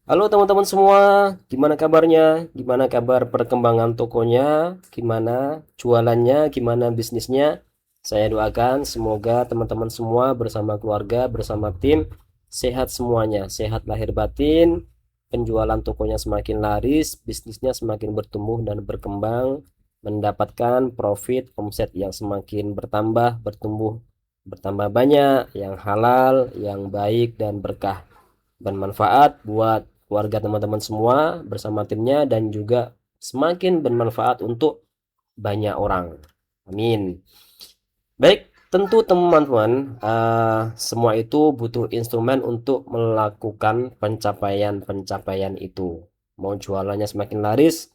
Halo teman-teman semua, gimana kabarnya? Gimana kabar perkembangan tokonya? Gimana jualannya? Gimana bisnisnya? Saya doakan semoga teman-teman semua bersama keluarga, bersama tim sehat semuanya, sehat lahir batin, penjualan tokonya semakin laris, bisnisnya semakin bertumbuh dan berkembang, mendapatkan profit omset yang semakin bertambah, bertumbuh, bertambah banyak, yang halal, yang baik dan berkah bermanfaat buat keluarga teman-teman semua bersama timnya dan juga semakin bermanfaat untuk banyak orang. Amin. Baik, tentu teman-teman, semua itu butuh instrumen untuk melakukan pencapaian-pencapaian itu. Mau jualannya semakin laris,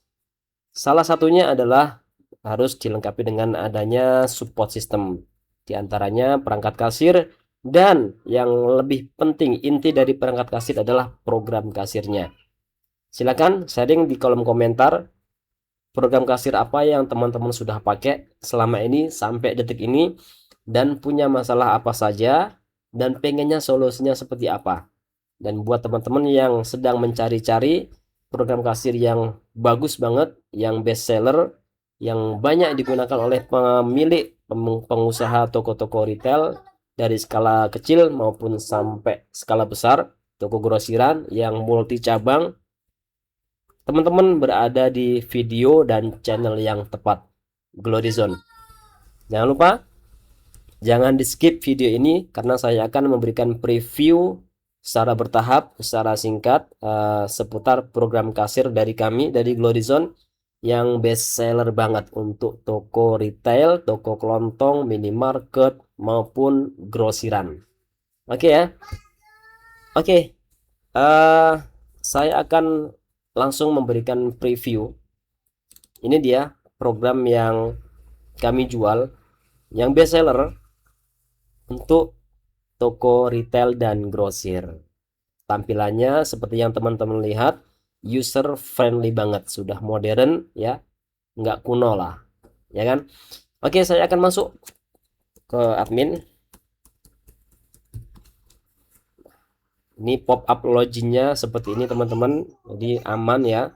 salah satunya adalah harus dilengkapi dengan adanya support system. Di antaranya perangkat kasir dan yang lebih penting inti dari perangkat kasir adalah program kasirnya. Silakan sharing di kolom komentar program kasir apa yang teman-teman sudah pakai selama ini sampai detik ini dan punya masalah apa saja dan pengennya solusinya seperti apa. Dan buat teman-teman yang sedang mencari-cari program kasir yang bagus banget, yang best seller, yang banyak digunakan oleh pemilik pengusaha toko-toko retail dari skala kecil maupun sampai skala besar, toko grosiran yang multi cabang, teman-teman berada di video dan channel yang tepat, Glory Zone. Jangan lupa, jangan di skip video ini karena saya akan memberikan preview secara bertahap, secara singkat seputar program kasir dari kami, dari Glory Zone yang best seller banget untuk toko retail, toko kelontong, minimarket maupun grosiran. Oke ya. Oke. eh saya akan langsung memberikan preview. Ini dia program yang kami jual yang best seller untuk toko retail dan grosir. Tampilannya seperti yang teman-teman lihat, user friendly banget, sudah modern ya, nggak kuno lah, ya kan? Oke, saya akan masuk ke admin. Ini pop up loginnya seperti ini teman-teman, jadi aman ya.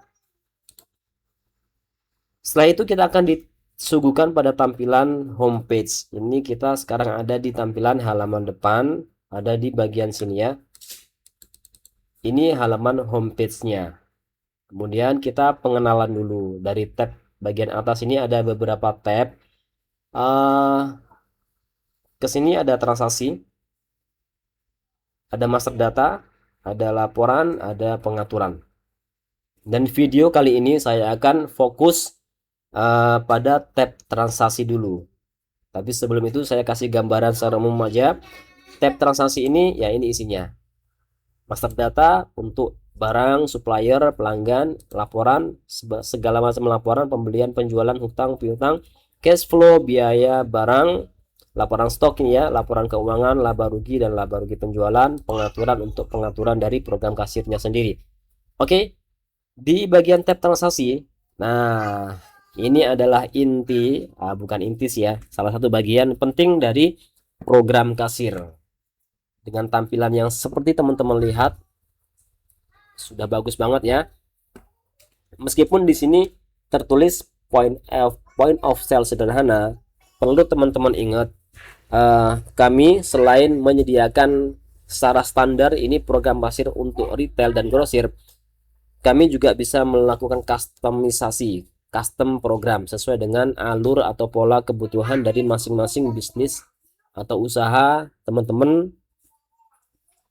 Setelah itu kita akan disuguhkan pada tampilan homepage. Ini kita sekarang ada di tampilan halaman depan, ada di bagian sini ya. Ini halaman homepage-nya. Kemudian kita pengenalan dulu. Dari tab bagian atas ini ada beberapa tab. Ke sini ada transaksi, ada master data, ada laporan, ada pengaturan. Dan video kali ini saya akan fokus pada tab transaksi dulu. Tapi sebelum itu saya kasih gambaran secara umum aja. Tab transaksi ini ya ini isinya. Master data untuk barang, supplier, pelanggan, laporan, segala macam laporan, pembelian, penjualan, hutang, piutang, cash flow, biaya barang, laporan stok ini ya, laporan keuangan, laba rugi dan laba rugi penjualan, pengaturan untuk pengaturan dari program kasirnya sendiri. Oke, di bagian tab transaksi, nah ini adalah inti, bukan inti sih ya, salah satu bagian penting dari program kasir. Dengan tampilan yang seperti teman-teman lihat, sudah bagus banget ya. Meskipun di sini tertulis point of sale sederhana, perlu teman-teman ingat, kami selain menyediakan secara standar ini program kasir untuk retail dan grosir, kami juga bisa melakukan customisasi, custom program sesuai dengan alur atau pola kebutuhan dari masing-masing bisnis atau usaha teman-teman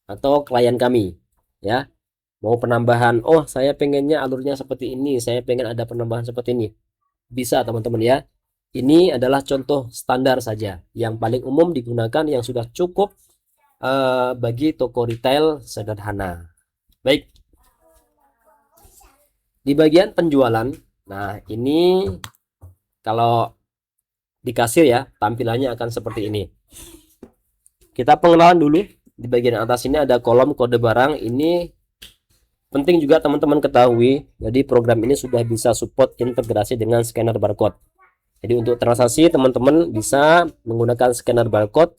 atau klien kami ya. Mau penambahan, oh saya pengennya alurnya seperti ini, saya pengen ada penambahan seperti ini, bisa teman-teman ya. Ini adalah contoh standar saja yang paling umum digunakan, yang sudah cukup bagi toko retail sederhana. Baik, di bagian penjualan, nah ini kalau di kasir ya tampilannya akan seperti ini. Kita pengenalan dulu. Di bagian atas ini ada kolom kode barang. Ini penting juga teman-teman ketahui, jadi program ini sudah bisa support integrasi dengan scanner barcode. Jadi untuk transaksi teman-teman bisa menggunakan scanner barcode,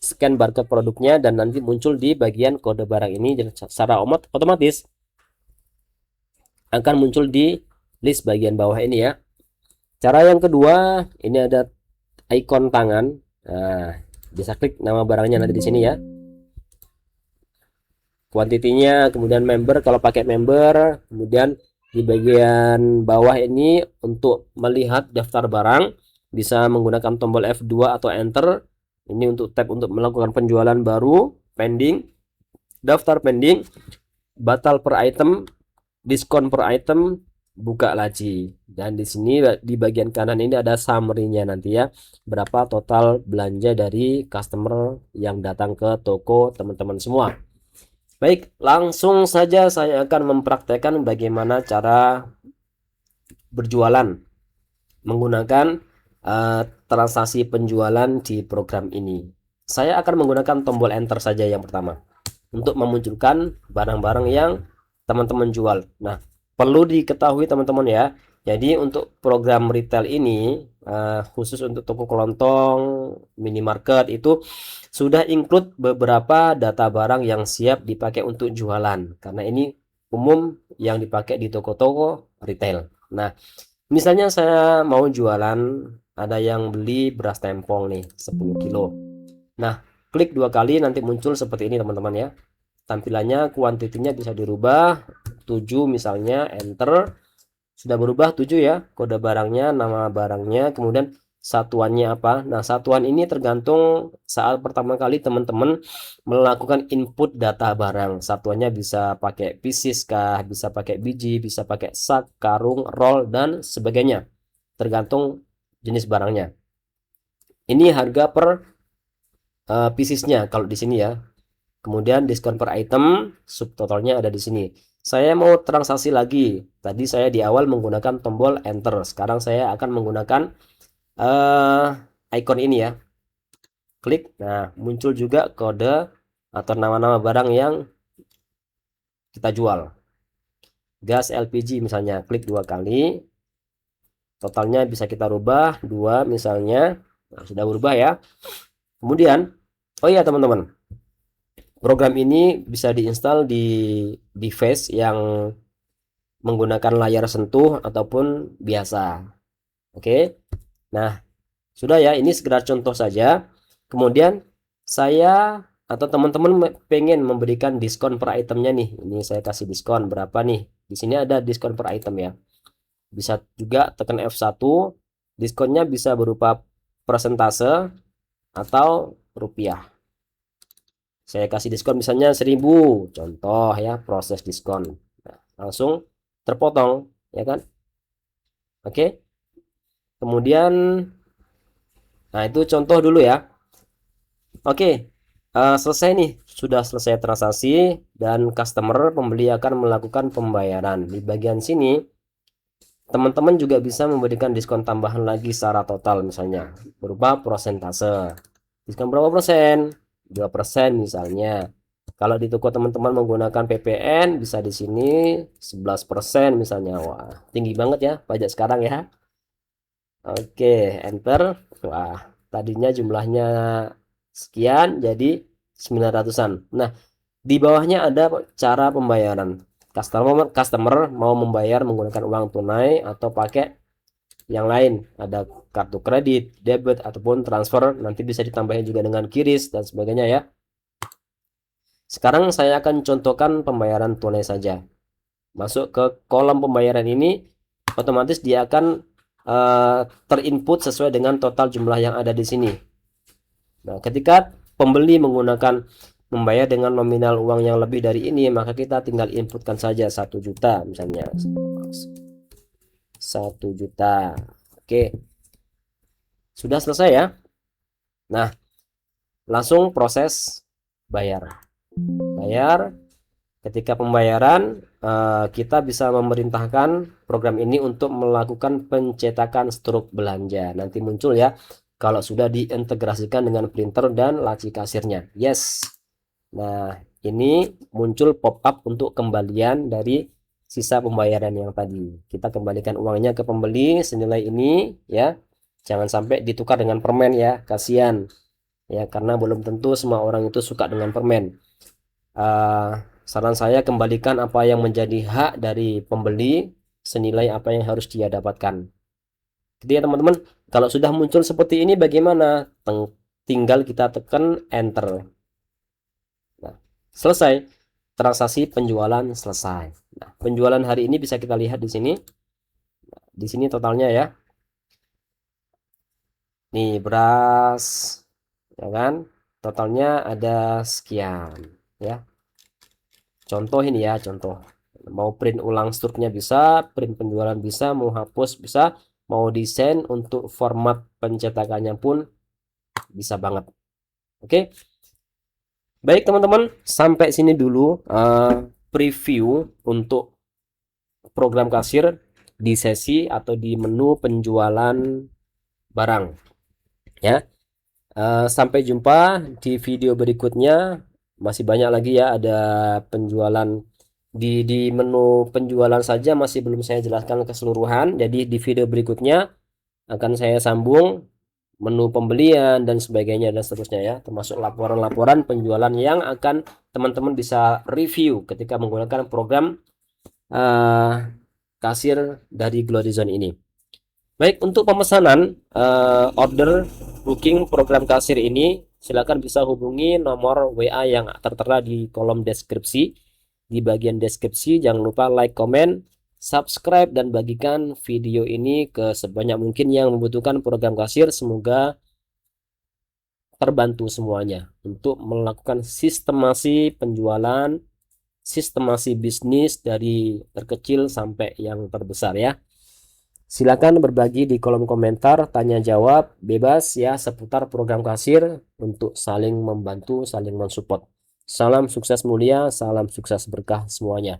scan barcode produknya dan nanti muncul di bagian kode barang ini secara otomatis akan muncul di list bagian bawah ini ya. Cara yang kedua, ini ada ikon tangan. Nah, bisa klik nama barangnya nanti di sini ya. Kuantitinya, kemudian member kalau pakai member, kemudian di bagian bawah ini untuk melihat daftar barang bisa menggunakan tombol F2 atau enter. Ini untuk tab untuk melakukan penjualan baru, pending, daftar pending, batal per item, diskon per item, buka laci. Dan di sini di bagian kanan ini ada summary-nya nanti ya, berapa total belanja dari customer yang datang ke toko teman-teman semua. Baik, langsung saja saya akan mempraktekkan bagaimana cara berjualan menggunakan transaksi penjualan di program ini. Saya akan menggunakan tombol enter saja yang pertama untuk memunculkan barang-barang yang teman-teman jual. Nah, perlu diketahui teman-teman ya. Jadi untuk program retail ini khusus untuk toko kelontong, minimarket itu sudah include beberapa data barang yang siap dipakai untuk jualan. Karena ini umum yang dipakai di toko-toko retail. Nah, misalnya saya mau jualan, ada yang beli beras tempong nih 10 kilo. Nah, klik 2 kali nanti muncul seperti ini teman-teman ya. Tampilannya kuantitinya bisa dirubah 7 misalnya, enter. Sudah berubah 7 ya, kode barangnya, nama barangnya, kemudian satuannya apa. Nah, satuan ini tergantung saat pertama kali teman-teman melakukan input data barang. Satuannya bisa pakai pieces kah, bisa pakai biji, bisa pakai sak, karung, roll, dan sebagainya. Tergantung jenis barangnya. Ini harga per piecesnya kalau di sini ya. Kemudian diskon per item, subtotalnya ada di sini. Saya mau transaksi lagi. Tadi saya di awal menggunakan tombol enter. Sekarang saya akan menggunakan icon ini ya. Klik. Nah, muncul juga kode atau nama-nama barang yang kita jual. Gas LPG misalnya, klik 2 kali. Totalnya bisa kita rubah 2 misalnya. Nah, sudah berubah ya. Kemudian, oh iya teman-teman, program ini bisa diinstal di device yang menggunakan layar sentuh ataupun biasa. Oke. Nah, sudah ya, ini sekedar contoh saja. Kemudian saya atau teman-teman pengen memberikan diskon per itemnya nih. Ini saya kasih diskon berapa nih? Di sini ada diskon per item ya. Bisa juga tekan F1. Diskonnya bisa berupa persentase atau rupiah. Saya kasih diskon misalnya 1000, contoh ya, proses diskon. Nah, langsung terpotong ya kan. Oke, kemudian nah itu contoh dulu ya. Oke, selesai nih, sudah selesai transaksi dan customer pembeli akan melakukan pembayaran. Di bagian sini teman-teman juga bisa memberikan diskon tambahan lagi secara total misalnya berupa persentase. Diskon berapa persen? 2% misalnya. Kalau di toko teman-teman menggunakan PPN bisa di sini 11% misalnya. Wah, tinggi banget ya pajak sekarang ya. Oke, enter. Wah, tadinya jumlahnya sekian jadi 900-an. Nah, di bawahnya ada cara pembayaran. Customer mau membayar menggunakan uang tunai atau pakai yang lain. Ada kartu kredit, debit ataupun transfer. Nanti bisa ditambahin juga dengan QRIS dan sebagainya ya. Sekarang saya akan contohkan pembayaran tunai saja. Masuk ke kolom pembayaran ini, otomatis dia akan terinput sesuai dengan total jumlah yang ada di sini. Nah, ketika pembeli menggunakan membayar dengan nominal uang yang lebih dari ini, maka kita tinggal inputkan saja 1 juta misalnya. 1 juta. Oke. Sudah selesai ya. Nah, langsung proses bayar. Ketika pembayaran kita bisa memerintahkan program ini untuk melakukan pencetakan struk belanja. Nanti muncul ya kalau sudah diintegrasikan dengan printer dan laci kasirnya. Yes. Nah, ini muncul pop-up untuk kembalian dari sisa pembayaran yang tadi. Kita kembalikan uangnya ke pembeli senilai ini ya. Jangan sampai ditukar dengan permen ya, kasihan. Ya, karena belum tentu semua orang itu suka dengan permen. Saran saya kembalikan apa yang menjadi hak dari pembeli senilai apa yang harus dia dapatkan. Jadi ya teman-teman, kalau sudah muncul seperti ini bagaimana? Tinggal kita tekan enter. Nah, selesai. Transaksi penjualan selesai. Nah, penjualan hari ini bisa kita lihat di sini. Di sini totalnya ya. Nih, beras, ya kan? Totalnya ada sekian, ya. Contoh ini ya, contoh. Mau print ulang struknya bisa, print penjualan bisa, mau hapus bisa, mau desain untuk format pencetakannya pun bisa banget. Oke. Baik teman-teman, sampai sini dulu preview untuk program kasir di sesi atau di menu penjualan barang ya. Sampai jumpa di video berikutnya. Masih banyak lagi ya, ada penjualan di menu penjualan saja masih belum saya jelaskan keseluruhan. Jadi di video berikutnya akan saya sambung menu pembelian dan sebagainya dan seterusnya ya, termasuk laporan-laporan penjualan yang akan teman-teman bisa review ketika menggunakan program kasir dari Glorizon ini. Baik, untuk pemesanan order booking program kasir ini silakan bisa hubungi nomor WA yang tertera di kolom deskripsi. Di bagian deskripsi jangan lupa like, comment, subscribe dan bagikan video ini ke sebanyak mungkin yang membutuhkan program kasir. Semoga terbantu semuanya untuk melakukan sistemasi penjualan, sistemasi bisnis dari terkecil sampai yang terbesar ya. Silakan berbagi di kolom komentar, tanya jawab bebas ya seputar program kasir untuk saling membantu, saling mensupport. Salam sukses mulia, salam sukses berkah semuanya.